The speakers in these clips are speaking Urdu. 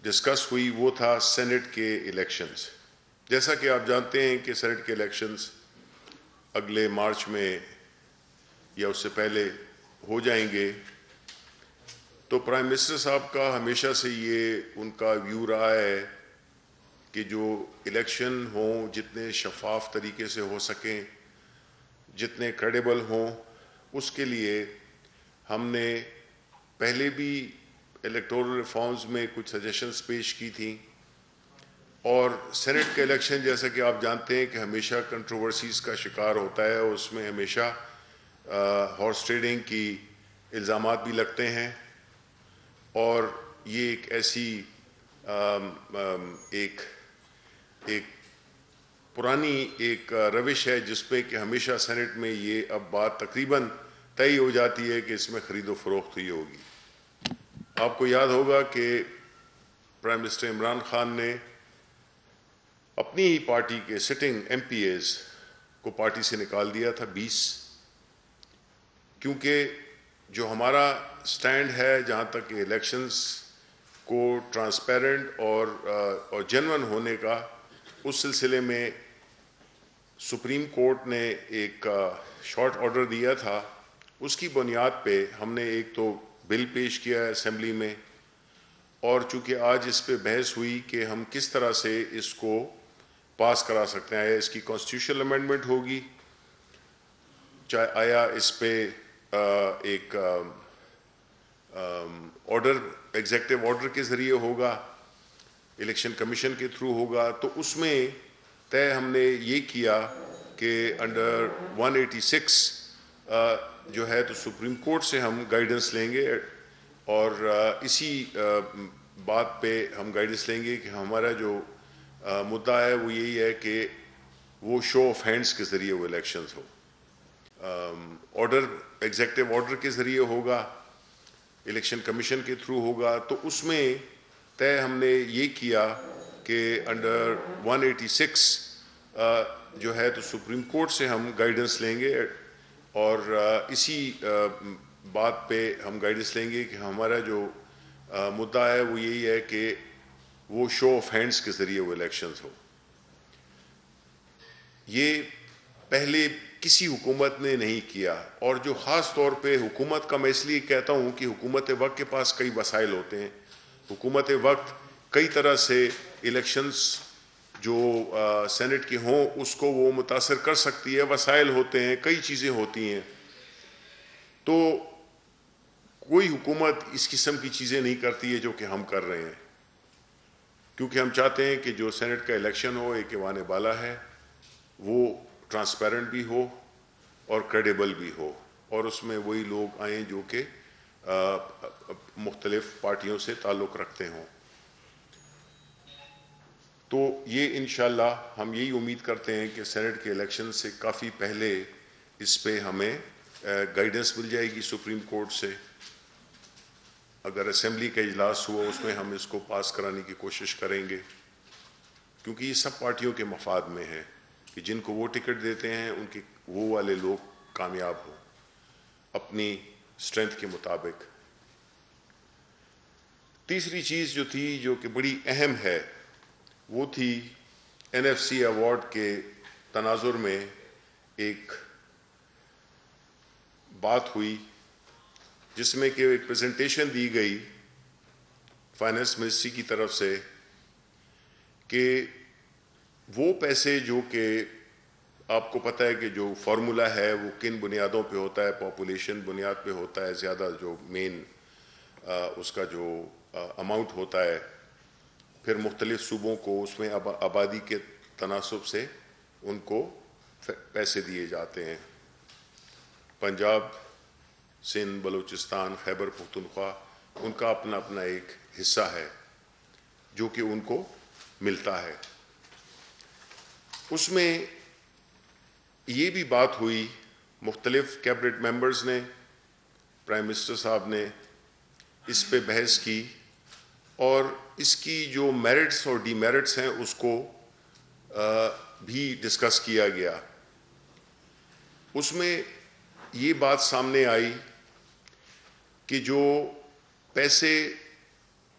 ڈسکس ہوئی وہ تھا سینٹ کے الیکشنز. جیسا کہ آپ جانتے ہیں کہ سینٹ کے الیکشنز اگلے مارچ میں یا اس سے پہلے ہو جائیں گے. تو پرائم منسٹر صاحب کا ہمیشہ سے یہ ان کا ویو رہا ہے کہ جو الیکشن ہوں جتنے شفاف طریقے سے ہو سکیں، جتنے کریڈیبل ہوں. اس کے لیے ہم نے پہلے بھی الیکٹورل ریفارمز میں کچھ سجیشنز پیش کی تھیں، اور سینٹ کا الیکشن جیسا کہ آپ جانتے ہیں کہ ہمیشہ کنٹروورسیز کا شکار ہوتا ہے، اور اس میں ہمیشہ ہارس ٹریڈنگ کی الزامات بھی لگتے ہیں. اور یہ ایک ایسی ایک پرانی ایک روش ہے جس پہ کہ ہمیشہ سینٹ میں یہ اب بات تقریباً طے ہو جاتی ہے کہ اس میں خرید و فروخت ہوئی ہوگی. آپ کو یاد ہوگا کہ پرائم منسٹر عمران خان نے اپنی ہی پارٹی کے سٹنگ ایم پی ایز کو پارٹی سے نکال دیا تھا 20، کیونکہ جو ہمارا سٹینڈ ہے جہاں تک کہ الیکشنز کو ٹرانسپیرنٹ اور جینون ہونے کا، اس سلسلے میں سپریم کورٹ نے ایک شارٹ آرڈر دیا تھا. اس کی بنیاد پہ ہم نے ایک تو بل پیش کیا ہے اسمبلی میں، اور چونکہ آج اس پہ بحث ہوئی کہ ہم کس طرح سے اس کو پاس کرا سکتے ہیں. آیا اس کی کانسٹیٹیوشنل امینڈمنٹ ہوگی، چاہے آیا اس پہ ایک آرڈر ایگزیکٹو آرڈر کے ذریعے ہوگا، الیکشن کمیشن کے تھرو ہوگا. تو اس میں طے ہم نے یہ کیا کہ انڈر 186 جو ہے تو سپریم کورٹ سے ہم گائیڈنس لیں گے، اور اسی بات پہ ہم گائیڈنس لیں گے کہ ہمارا جو مدعا ہے وہ یہی ہے کہ وہ شو آف ہینڈز کے ذریعے وہ الیکشنز ہو. آرڈر ایگزیکٹو آرڈر کے ذریعے ہوگا، الیکشن کمیشن کے تھرو ہوگا. تو اس میں طے ہم نے یہ کیا کہ انڈر 186 جو ہے تو سپریم کورٹ سے ہم گائیڈنس لیں گے، اور اسی بات پہ ہم گائیڈنس لیں گے کہ ہمارا جو مدعا ہے وہ یہی ہے کہ وہ شو آف ہینڈز کے ذریعے وہ الیکشنز ہو. یہ پہلے کسی حکومت نے نہیں کیا، اور جو خاص طور پہ حکومت کا میں اس لیے کہتا ہوں کہ حکومت وقت کے پاس کئی وسائل ہوتے ہیں. حکومت وقت کئی طرح سے الیکشنز جو سینٹ کے ہوں اس کو وہ متاثر کر سکتی ہے. وسائل ہوتے ہیں، کئی چیزیں ہوتی ہیں. تو کوئی حکومت اس قسم کی چیزیں نہیں کرتی ہے جو کہ ہم کر رہے ہیں، کیونکہ ہم چاہتے ہیں کہ جو سینٹ کا الیکشن ہو ایک ایوان بالا ہے، وہ ٹرانسپیرنٹ بھی ہو اور کریڈیبل بھی ہو، اور اس میں وہی لوگ آئیں جو کہ مختلف پارٹیوں سے تعلق رکھتے ہوں. تو یہ انشاءاللہ ہم یہی امید کرتے ہیں کہ سینٹ کے الیکشن سے کافی پہلے اس پہ ہمیں گائیڈنس مل جائے گی سپریم کورٹ سے. اگر اسمبلی کا اجلاس ہوا اس میں ہم اس کو پاس کرانے کی کوشش کریں گے، کیونکہ یہ سب پارٹیوں کے مفاد میں ہے کہ جن کو وہ ٹکٹ دیتے ہیں ان کے وہ والے لوگ کامیاب ہوں اپنی اسٹرینتھ کے مطابق. تیسری چیز جو تھی جو کہ بڑی اہم ہے وہ تھی این ایف سی ایوارڈ کے تناظر میں ایک بات ہوئی جس میں کہ ایک پریزنٹیشن دی گئی فائنانس منسٹری کی طرف سے کہ وہ پیسے جو کہ آپ کو پتہ ہے کہ جو فارمولا ہے وہ کن بنیادوں پہ ہوتا ہے، پاپولیشن بنیاد پہ ہوتا ہے زیادہ، جو مین اس کا جو اماؤنٹ ہوتا ہے، پھر مختلف صوبوں کو اس میں آبادی کے تناسب سے ان کو پیسے دیے جاتے ہیں. پنجاب، سندھ، بلوچستان، خیبر پختونخوا، ان کا اپنا اپنا ایک حصہ ہے جو کہ ان کو ملتا ہے. اس میں یہ بھی بات ہوئی، مختلف کیبنٹ ممبرز نے، پرائم منسٹر صاحب نے اس پہ بحث کی، اور اس کی جو میرٹس اور ڈی میرٹس ہیں اس کو بھی ڈسکس کیا گیا. اس میں یہ بات سامنے آئی کہ جو پیسے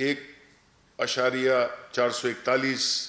1.441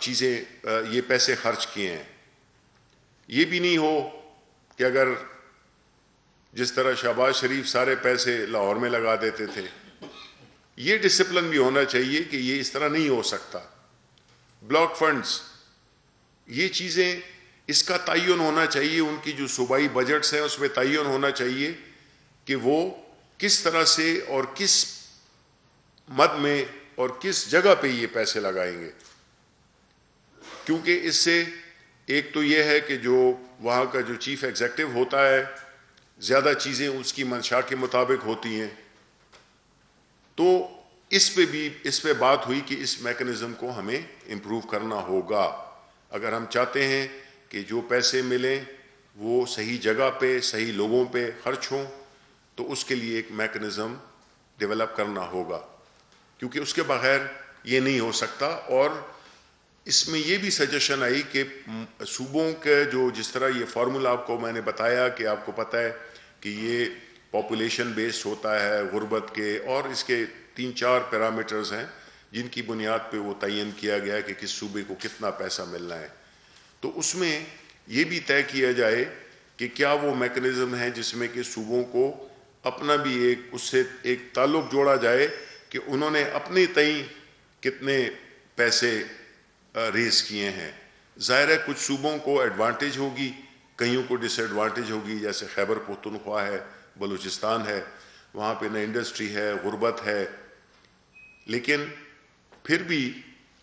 چیزیں یہ پیسے خرچ کیے ہیں. یہ بھی نہیں ہو کہ اگر جس طرح شہباز شریف سارے پیسے لاہور میں لگا دیتے تھے، یہ ڈسپلن بھی ہونا چاہیے کہ یہ اس طرح نہیں ہو سکتا. بلاک فنڈز، یہ چیزیں اس کا تعین ہونا چاہیے، ان کی جو صوبائی بجٹس ہیں اس میں تعین ہونا چاہیے کہ وہ کس طرح سے اور کس مد میں اور کس جگہ پہ یہ پیسے لگائیں گے. کیونکہ اس سے ایک تو یہ ہے کہ جو وہاں کا جو چیف ایگزیکٹو ہوتا ہے، زیادہ چیزیں اس کی منشا کے مطابق ہوتی ہیں. تو اس پہ بات ہوئی کہ اس میکنزم کو ہمیں امپروو کرنا ہوگا. اگر ہم چاہتے ہیں کہ جو پیسے ملیں وہ صحیح جگہ پہ صحیح لوگوں پہ خرچ ہوں، تو اس کے لیے ایک میکنزم ڈیولپ کرنا ہوگا، کیونکہ اس کے بغیر یہ نہیں ہو سکتا. اور اس میں یہ بھی سجیشن آئی کہ صوبوں کے جو جس طرح یہ فارمولا آپ کو میں نے بتایا کہ آپ کو پتہ ہے کہ یہ پاپولیشن بیسڈ ہوتا ہے، غربت کے، اور اس کے 3-4 پیرامیٹرز ہیں جن کی بنیاد پہ وہ تعین کیا گیا کہ کس صوبے کو کتنا پیسہ ملنا ہے. تو اس میں یہ بھی طے کیا جائے کہ کیا وہ میکنزم ہے جس میں کہ صوبوں کو اپنا بھی اس سے ایک تعلق جوڑا جائے کہ انہوں نے اپنے تئیں کتنے پیسے ریز کیے ہیں. ظاہر ہے کچھ صوبوں کو ایڈوانٹیج ہوگی، کئیوں کو ڈس ایڈوانٹیج ہوگی، جیسے خیبر پختونخوا ہے، بلوچستان ہے، وہاں پہ نہ انڈسٹری ہے، غربت ہے. لیکن پھر بھی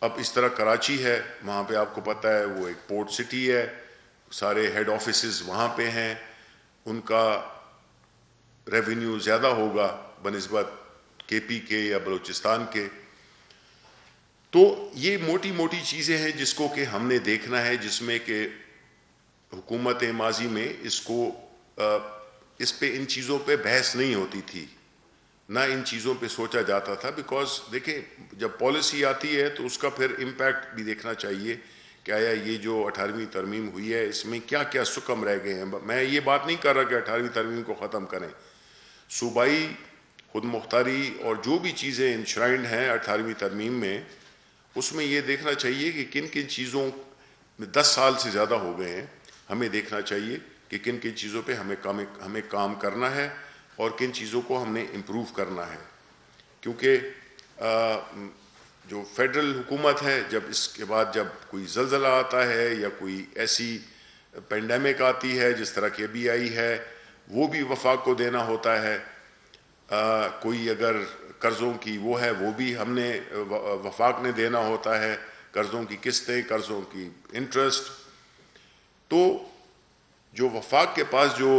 اب اس طرح کراچی ہے، وہاں پہ آپ کو پتہ ہے وہ ایک پورٹ سٹی ہے، سارے ہیڈ آفیسز وہاں پہ ہیں، ان کا ریونیو زیادہ ہوگا بنسبت کے پی کے یا بلوچستان کے. تو یہ موٹی موٹی چیزیں ہیں جس کو کہ ہم نے دیکھنا ہے، جس میں کہ حکومت ماضی میں اس پہ ان چیزوں پہ بحث نہیں ہوتی تھی، نہ ان چیزوں پہ سوچا جاتا تھا. بیکاز دیکھیں جب پالیسی آتی ہے تو اس کا پھر امپیکٹ بھی دیکھنا چاہیے کہ آیا یہ جو 18ویں ترمیم ہوئی ہے اس میں کیا کیا سکم رہ گئے ہیں. میں یہ بات نہیں کر رہا کہ 18ویں ترمیم کو ختم کریں. صوبائی خود مختاری اور جو بھی چیزیں انشرائنڈ ہیں 18ویں ترمیم میں، اس میں یہ دیکھنا چاہیے کہ کن کن چیزوں میں 10 سال سے زیادہ ہو گئے ہیں، ہمیں دیکھنا چاہیے کہ کن کن چیزوں پہ ہمیں کام کرنا ہے اور کن چیزوں کو ہم نے امپروو کرنا ہے. کیونکہ جو فیڈرل حکومت ہے، جب اس کے بعد جب کوئی زلزلہ آتا ہے یا کوئی ایسی پینڈیمک آتی ہے جس طرح کی ابھی آئی ہے، وہ بھی وفاق کو دینا ہوتا ہے. کوئی اگر قرضوں کی وہ ہے وہ بھی ہم نے وفاق نے دینا ہوتا ہے، قرضوں کی قسطیں، قرضوں کی انٹرسٹ. تو جو وفاق کے پاس جو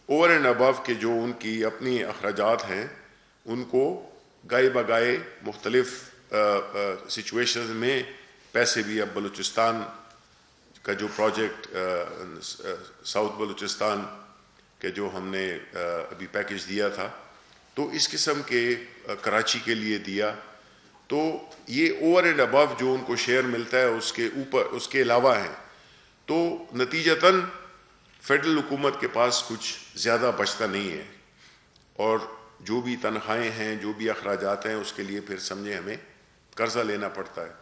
اوور اینڈ ابو کے جو ان کی اپنی اخراجات ہیں، ان کو گائے بگائے مختلف سچویشنز میں پیسے بھی، اب بلوچستان کا جو پروجیکٹ ساؤتھ بلوچستان کے جو ہم نے ابھی پیکج دیا تھا، تو اس قسم کے کراچی کے لیے دیا. تو یہ اوور اینڈ ابو جو ان کو شیئر ملتا ہے اس کے اوپر اس کے علاوہ ہیں. تو نتیجتاً فیڈرل حکومت کے پاس کچھ زیادہ بچتا نہیں ہے، اور جو بھی تنخواہیں ہیں، جو بھی اخراجات ہیں، اس کے لیے پھر سمجھیں ہمیں قرضہ لینا پڑتا ہے.